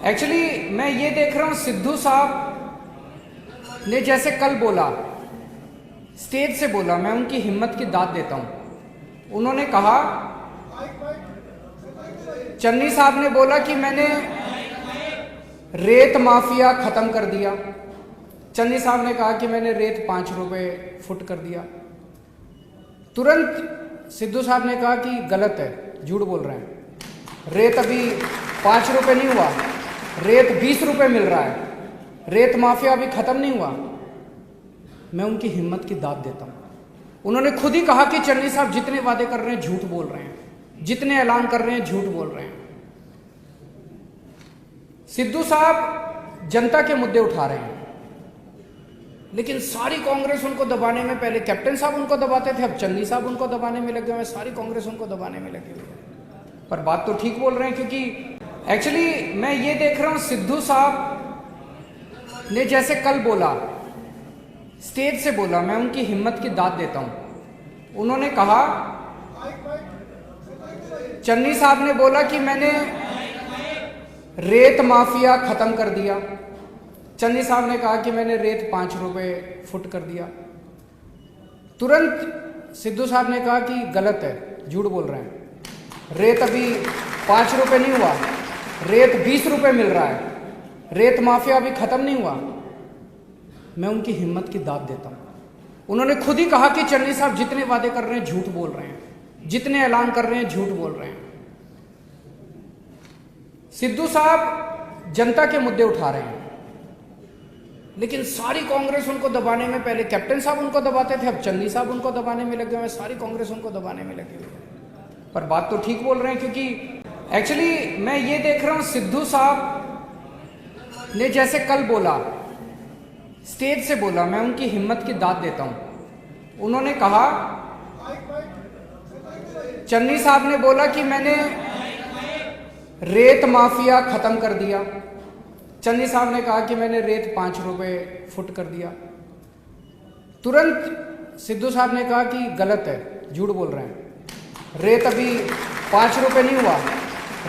Actually मैं ये देख रहा हूं, सिद्धू साहब ने जैसे कल बोला, स्टेज से बोला, मैं उनकी हिम्मत की दाद देता हूं। उन्होंने कहा, चन्नी साहब ने बोला कि मैंने रेत माफिया खत्म कर दिया। चन्नी साहब ने कहा कि मैंने रेत 5 रुपए फुट कर दिया। तुरंत सिद्धू साहब ने कहा कि गलत है, झूठ बोल रहे हैं, रेत अभी 5 रुपए नहीं हुआ, रेत 20 रुपए मिल रहा है, रेत माफिया अभी खत्म नहीं हुआ। मैं उनकी हिम्मत की दाद देता हूं। उन्होंने खुद ही कहा कि चन्नी साहब जितने वादे कर रहे हैं झूठ बोल रहे हैं, जितने ऐलान कर रहे हैं झूठ बोल रहे हैं। सिद्धू साहब जनता के मुद्दे उठा रहे हैं, लेकिन सारी कांग्रेस उनको दबाने में, पहले कैप्टन साहब उनको दबाते थे, अब चन्नी साहब उनको दबाने में लगे हुए, सारी कांग्रेस उनको दबाने में लगी हुई है। पर बात तो ठीक बोल रहे हैं, क्योंकि एक्चुअली मैं ये देख रहा हूं, सिद्धू साहब ने जैसे कल बोला, स्टेज से बोला, मैं उनकी हिम्मत की दाद देता हूं। उन्होंने कहा, चन्नी साहब ने बोला कि मैंने रेत माफिया खत्म कर दिया। चन्नी साहब ने कहा कि मैंने रेत 5 रुपए फुट कर दिया। तुरंत सिद्धू साहब ने कहा कि गलत है, झूठ बोल रहे हैं, रेत अभी 5 रुपए नहीं हुआ, रेत 20 रुपए मिल रहा है, रेत माफिया अभी खत्म नहीं हुआ। मैं उनकी हिम्मत की दाद देता हूं। उन्होंने खुद ही कहा कि चन्नी साहब जितने वादे कर रहे हैं झूठ बोल रहे हैं, जितने ऐलान कर रहे हैं झूठ बोल रहे हैं। सिद्धू साहब जनता के मुद्दे उठा रहे हैं, लेकिन सारी कांग्रेस उनको दबाने में, पहले कैप्टन साहब उनको दबाते थे, अब चन्नी साहब उनको दबाने में लगे हुए, सारी कांग्रेस उनको दबाने में लगी हुई है। पर बात तो ठीक बोल रहे हैं, क्योंकि एक्चुअली मैं ये देख रहा हूं, सिद्धू साहब ने जैसे कल बोला, स्टेज से बोला, मैं उनकी हिम्मत की दाद देता हूं। उन्होंने कहा, चन्नी साहब ने बोला कि मैंने रेत माफिया खत्म कर दिया। चन्नी साहब ने कहा कि मैंने रेत 5 रुपए फुट कर दिया। तुरंत सिद्धू साहब ने कहा कि गलत है, झूठ बोल रहे हैं, रेत अभी 5 रुपए नहीं हुआ,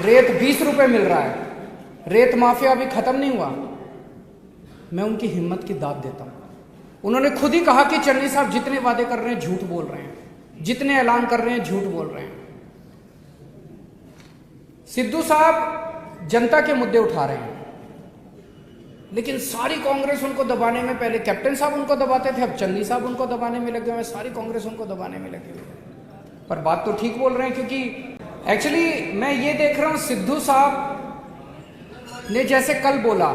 रेत 20 रुपए मिल रहा है, रेत माफिया अभी खत्म नहीं हुआ। मैं उनकी हिम्मत की दाद देता हूं। उन्होंने खुद ही कहा कि चन्नी साहब जितने वादे कर रहे हैं झूठ बोल रहे हैं, जितने ऐलान कर रहे हैं झूठ बोल रहे हैं। सिद्धू साहब जनता के मुद्दे उठा रहे हैं, लेकिन सारी कांग्रेस उनको दबाने में, पहले कैप्टन साहब उनको दबाते थे, अब चन्नी साहब उनको दबाने में लगे हुए, सारी कांग्रेस उनको दबाने में लगी हुई है। पर बात तो ठीक बोल रहे हैं, क्योंकि एक्चुअली मैं ये देख रहा हूं, सिद्धू साहब ने जैसे कल बोला,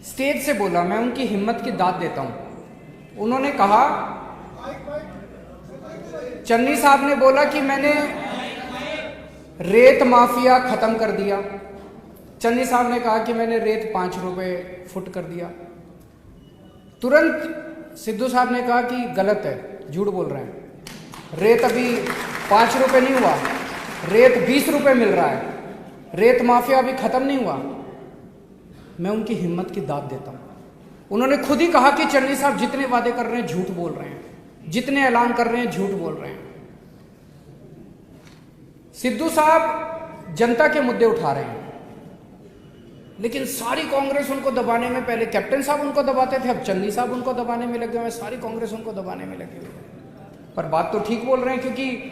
स्टेज से बोला, मैं उनकी हिम्मत की दाद देता हूं। उन्होंने कहा, चन्नी साहब ने बोला कि मैंने रेत माफिया खत्म कर दिया। चन्नी साहब ने कहा कि मैंने रेत 5 रुपए फुट कर दिया। तुरंत सिद्धू साहब ने कहा कि गलत है, झूठ बोल रहे हैं, रेत अभी 5 रुपए नहीं हुआ, रेत 20 रुपए मिल रहा है, रेत माफिया अभी खत्म नहीं हुआ। मैं उनकी हिम्मत की दाद देता हूं। उन्होंने खुद ही कहा कि चन्नी साहब जितने वादे कर रहे हैं झूठ बोल रहे हैं, जितने ऐलान कर रहे हैं झूठ बोल रहे हैं। सिद्धू साहब जनता के मुद्दे उठा रहे हैं, लेकिन सारी कांग्रेस उनको दबाने में, पहले कैप्टन साहब उनको दबाते थे, अब चन्नी साहब उनको दबाने में लगे हुए, सारी कांग्रेस उनको दबाने में लगी हुई है। पर बात तो ठीक बोल रहे हैं, क्योंकि